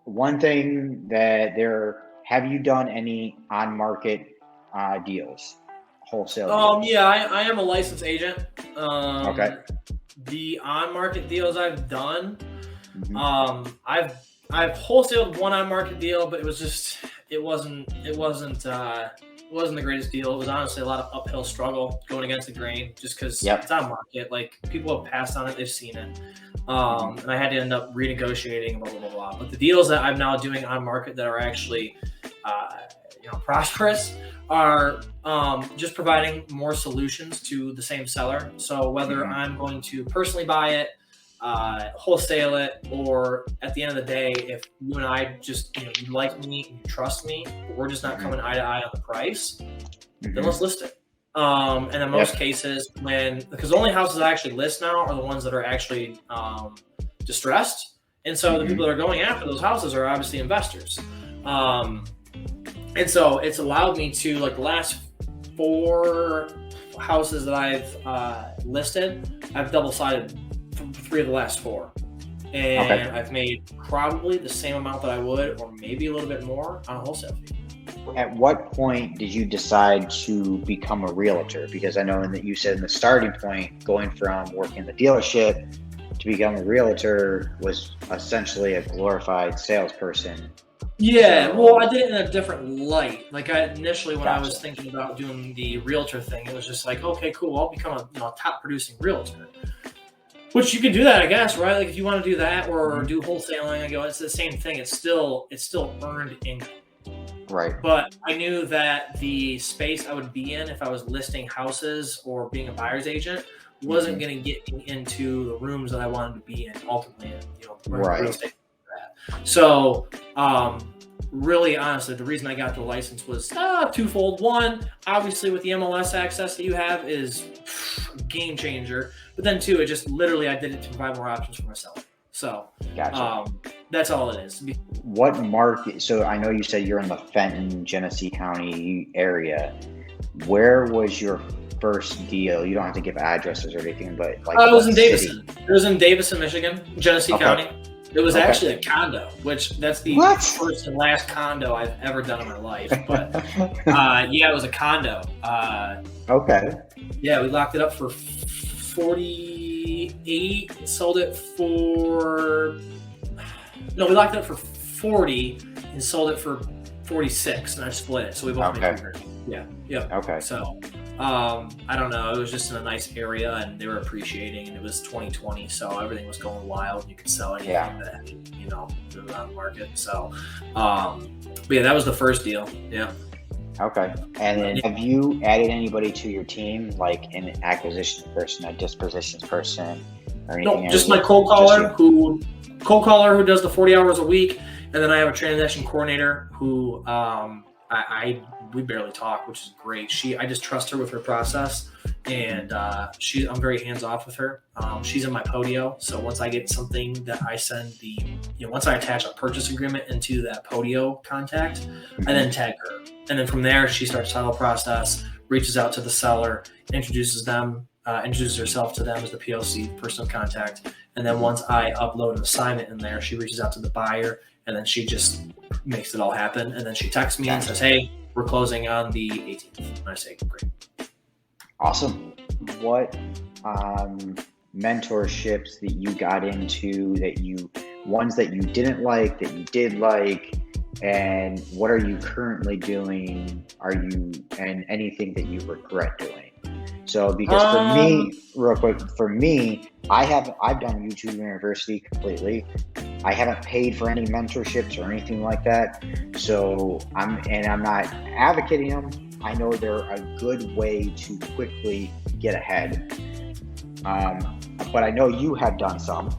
One thing have you done any on market deals, wholesale deals? Yeah, I am a licensed agent. Okay. The on-market deals I've done, Hmm. I've wholesaled one on-market deal, but it wasn't the greatest deal. It was honestly a lot of uphill struggle going against the grain, just because Yep. it's on market. Like, people have passed on it, they've seen it, Hmm. and I had to end up renegotiating, blah blah blah blah. But the deals that I'm now doing on market that are actually, uh, prosperous are just providing more solutions to the same seller. So whether Hmm. I'm going to personally buy it, wholesale it, or at the end of the day, if you and I just, you like me and you trust me, but we're just not Hmm. coming eye to eye on the price, then Hmm. let's list it. And in most Yep. cases, because the only houses I actually list now are the ones that are actually distressed. And so the Hmm. people that are going after those houses are obviously investors. Um, and so it's allowed me to, like, the last 4 houses that I've listed, I've double sided 3 of the last 4. Okay. And I've made probably the same amount that I would, or maybe a little bit more, on a wholesale fee. At what point did you decide to become a realtor? Because I know that you said in the starting point, going from working in the dealership to become a realtor was essentially a glorified salesperson. Yeah, well, I So, did it in a different light. Like, initially, when I was gotcha. thinking about doing the realtor thing, it was just like, okay, cool, I'll become a top producing realtor. Which you can do that, I guess, right? Like, if you want to do that or Hmm. do wholesaling, I go, it's the same thing. It's still earned income. Right. But I knew that the space I would be in if I was listing houses or being a buyer's agent wasn't Hmm. going to get me into the rooms that I wanted to be in ultimately, running real Right. estate. So, really, honestly, the reason I got the license was twofold. One, obviously, with the MLS access that you have is a game changer. But then two, it just literally, I did it to provide more options for myself. So, Gotcha. that's all it is. What market? So I know you said you're in the Fenton, Genesee County area. Where was your first deal? You don't have to give addresses or anything, but like It was what in city? Davison. It was in Davison, Michigan, Genesee Okay. County. It was Okay. actually a condo, which that's the What? first and last condo I've ever done in my life. But yeah, it was a condo. Okay. Yeah, we locked it up for 48. Sold it for we locked it up for 40 and sold it for 46, and I split it, so we both made Okay. 3 grand. Yeah, yep. Okay. So, I don't know. It was just in a nice area, and they were appreciating, and it was 2020, so everything was going wild. You could sell anything Yeah. that it was on the market. So, but yeah, that was the first deal. Yeah. Okay. And then have you added anybody to your team, like an acquisitions person, a dispositions person, or anything? No, just my Just you. cold caller who does the 40 hours a week, and then I have a transaction coordinator who we barely talk, which is great. I just trust her with her process, and I'm very hands off with her. She's in my Podio, so once I get something that I send once I attach a purchase agreement into that Podio contact, I then tag her, and then from there she starts title process, reaches out to the seller, introduces herself to them as the POC person of contact, and then once I upload an assignment in there, she reaches out to the buyer, and then she just makes it all happen, and then she texts me and says, "Hey, we're closing on the 18th." And I say, "Great." Awesome. What mentorships that you got into ones that you didn't like, that you did like, and what are you currently doing? And anything that you regret doing? So, because for Um, me, real quick, I've done YouTube University completely. I haven't paid for any mentorships or anything like that. So I'm not advocating them. I know they're a good way to quickly get ahead. But I know you have done some,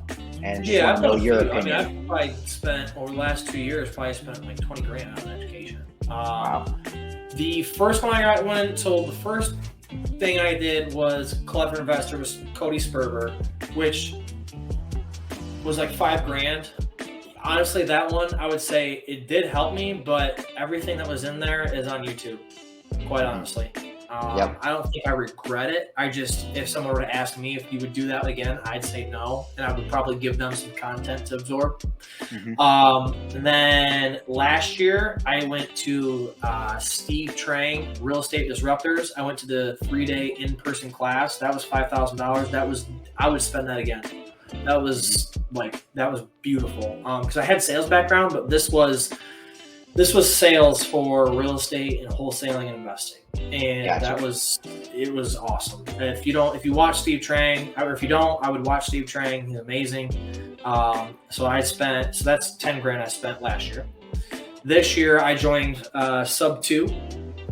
and just yeah, want I've to know done a your few. I mean, opinion. I've probably spent over the last 2 years, like 20 grand on education. Wow. The first one so the first thing I did was Clever Investor was Cody Sperber, which was like 5 grand. Honestly, that one, I would say it did help me, but everything that was in there is on YouTube, quite honestly. I don't think I regret it. If someone were to ask me if you would do that again, I'd say no, and I would probably give them some content to absorb. And then last year, I went to Steve Trang, Real Estate Disruptors. I went to the 3-day in-person class. That was $5,000. I would spend that again. That was beautiful. Because I had sales background, but this was sales for real estate and wholesaling and investing, and it was awesome. And if you watch Steve Trang, or if you don't, I would watch Steve Trang. He's amazing. So that's $10,000 I spent last year. This year I joined Sub 2,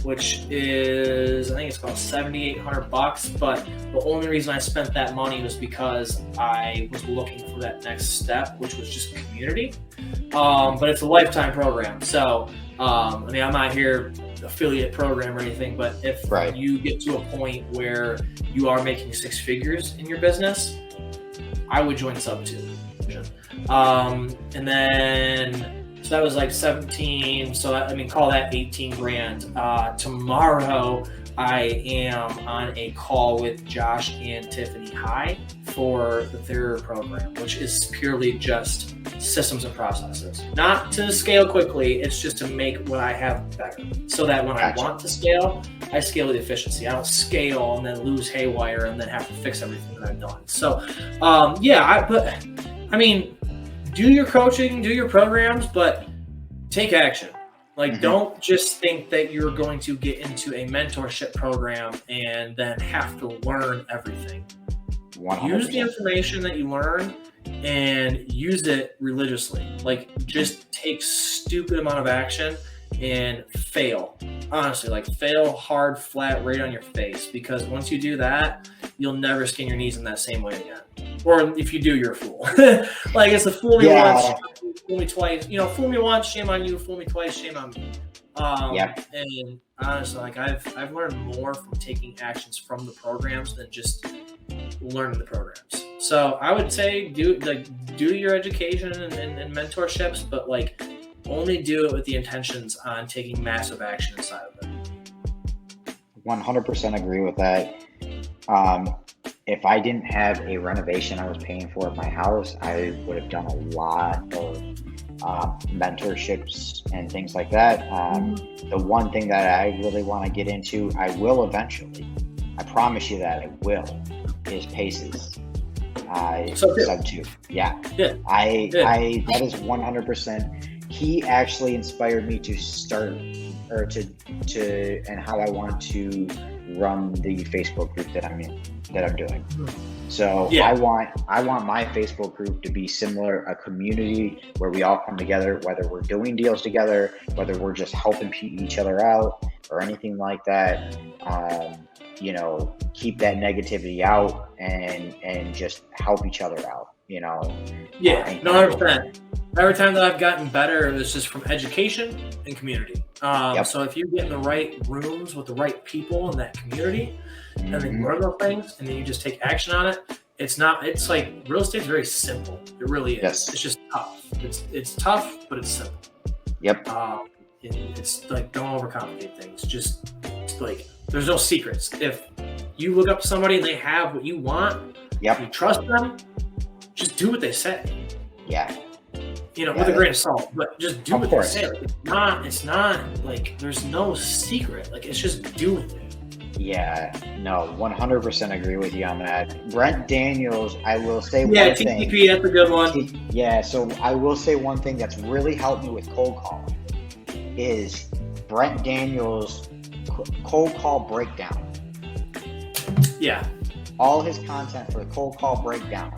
which is, I think it's about $7,800. But the only reason I spent that money was because I was looking for that next step, which was just community. But it's a lifetime program. So, I'm not here affiliate program or anything, but if you get to a point where you are making 6 figures in your business, I would join Sub 2. And then, so that was like 17. So call that $18,000. Tomorrow I am on a call with Josh and Tiffany High for their program, which is purely just systems and processes. Not to scale quickly, it's just to make what I have better. So that when I want to scale, I scale with efficiency. I don't scale and then lose haywire and then have to fix everything that I've done. So, do your coaching, do your programs, but take action. Don't just think that you're going to get into a mentorship program and then have to learn everything. 100%. Use the information that you learn and use it religiously. Just take stupid amount of action and fail. Honestly, fail hard, flat, right on your face. Because once you do that, you'll never skin your knees in that same way again. Or if you do, you're a fool. It's a fool me once, fool me twice. Fool me once, shame on you. Fool me twice, shame on me. And honestly, I've learned more from taking actions from the programs than just learning the programs. So I would say do your education and mentorships, but only do it with the intentions on taking massive action inside of it. 100% agree with that. If I didn't have a renovation I was paying for at my house, I would have done a lot of mentorships and things like that. The one thing that I really want to get into, I will eventually, I promise you that I will, is PACES. Sub 2. Yeah. That is 100%. He actually inspired me to start, or and how I want to run the Facebook group that I'm doing. So I want my Facebook group to be similar, a community where we all come together, whether we're doing deals together, whether we're just helping each other out or anything like that. Keep that negativity out and just help each other out, Yeah, 100%. Every time that I've gotten better, it's just from education and community. So if you get in the right rooms with the right people in that community, and then you learn those things, and then you just take action on it, it's real estate is very simple. It really is. Yes. It's just tough. It's tough, but it's simple. Yep. It's don't overcomplicate things. Just there's no secrets. If you look up somebody and they have what you want, you trust them, just do what they say. Yeah. With a grain of salt, but just do what they say. It's not there's no secret. It's just doing it. Yeah, no, 100% agree with you on that. Brent Daniels, I will say one thing. Yeah, TTP, that's a good one. Yeah, so I will say one thing that's really helped me with cold calling is Brent Daniels' cold call breakdown. Yeah. All his content for the cold call breakdown.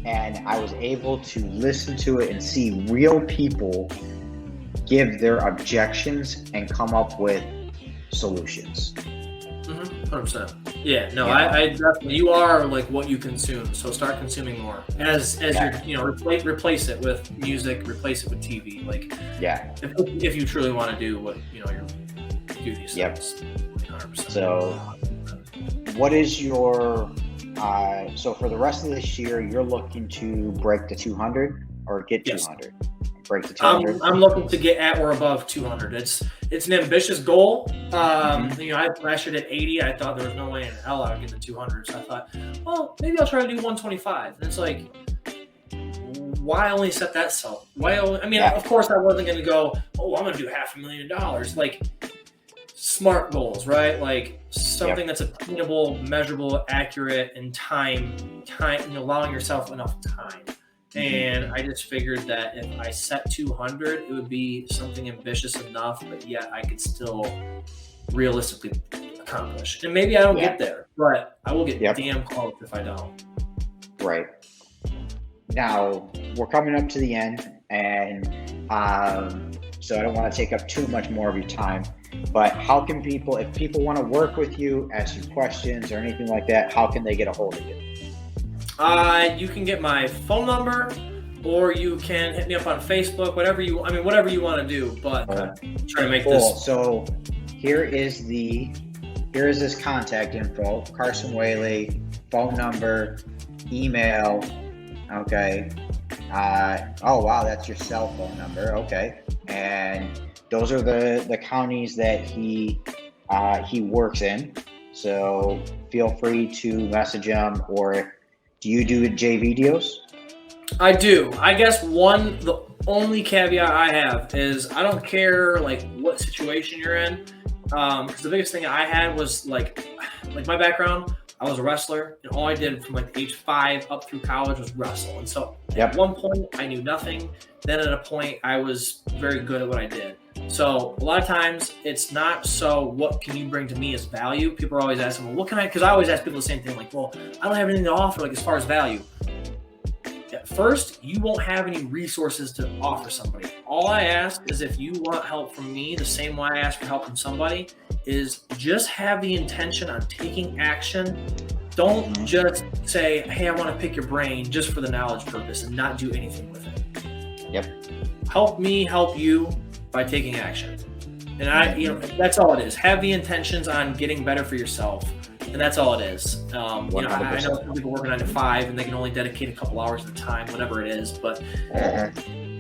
And I was able to listen to it and see real people give their objections and come up with solutions. 100%. Yeah, no, I definitely, you are what you consume, so start consuming more. As you're, replace it with music, replace it with TV. If you truly want to do what, do these things. 100%. So, what is your, so for the rest of this year, you're looking to break the 200 or get 200? break the 200? I'm looking to get at or above 200. It's an ambitious goal. I last year did 80. I thought there was no way in hell I would get to 200. So I thought, well, maybe I'll try to do 125. And it's like, why only set that self? Of course I wasn't going to go, oh, I'm going to do $500,000. Like, smart goals, right? Like something that's attainable, measurable, accurate, and time, allowing yourself enough time. And I just figured that if I set 200, it would be something ambitious enough, but yet I could still realistically accomplish. And maybe I don't get there, but I will get damn close if I don't. Right. Now, we're coming up to the end, and so I don't want to take up too much more of your time, but how can people, if people want to work with you, ask you questions or anything like that, how can they get a hold of you? You can get my phone number, or you can hit me up on Facebook, whatever you want to do, but try to make this. So here is this contact info: Carson Whaley, phone number, email. Okay. Oh wow, that's your cell phone number. Okay. And those are the counties that he works in. So feel free to message him. Or do you do JV deals? I do. I guess the only caveat I have is I don't care like what situation you're in. Because the biggest thing I had was like my background. I was a wrestler, and all I did from like age 5 up through college was wrestle. And so at one point, I knew nothing. Then at a point, I was very good at what I did. So a lot of times, it's not so what can you bring to me as value. People are always asking, well, what can I – because I always ask people the same thing, like, well, I don't have anything to offer like as far as value. At first, you won't have any resources to offer somebody. All I ask is if you want help from me, the same way I ask for help from somebody, is just have the intention on taking action. Don't just say, hey, I want to pick your brain just for the knowledge purpose and not do anything with it. Yep. Help me help you by taking action. And that's all it is. Have the intentions on getting better for yourself. And that's all it is. I know some people work 9 to 5 and they can only dedicate a couple hours at a time, whatever it is. But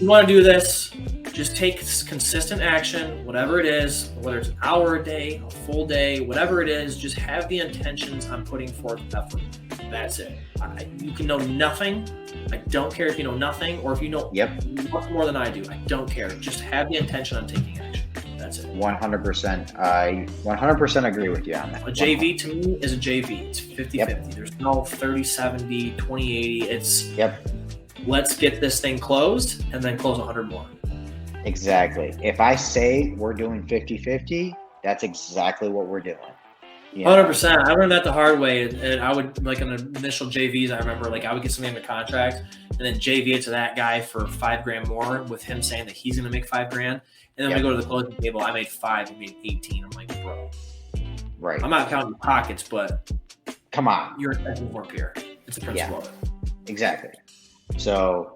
you want to do this, just take consistent action, whatever it is, whether it's an hour a day, a full day, whatever it is, just have the intentions on putting forth effort. That's it. You can know nothing. I don't care if you know nothing or if you know much more than I do. I don't care. Just have the intention on taking action. That's it. 100%. I 100% agree with you on that. A JV to me is a JV. It's 50-50. There's no 30-70, 20-80. It's let's get this thing closed and then close 100 more. Exactly. If I say we're doing 50-50, that's exactly what we're doing. 100%. I learned that the hard way, and I would, like, in the initial JVs, I remember, like, I would get something in the contract and then JV it to that guy for $5,000 more with him saying that he's going to make $5,000. And then we go to the closing table. I made 5 and made 18. I'm like, bro. Right. I'm not counting pockets, but come on. You're a more peer. It's a principle of it. Exactly. So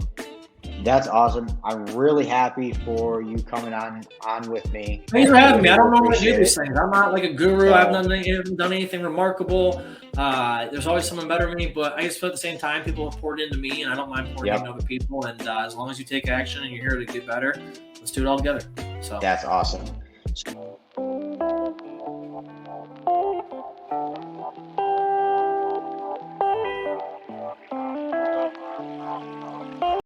that's awesome. I'm really happy for you coming on with me. Thanks for having me. I don't know what to do these things. I'm not like a guru. I haven't done anything remarkable. There's always someone better than me, but I just feel at the same time, people have poured into me, and I don't mind pouring into other people. And as long as you take action and you're here to get better, let's do it all together. So that's awesome.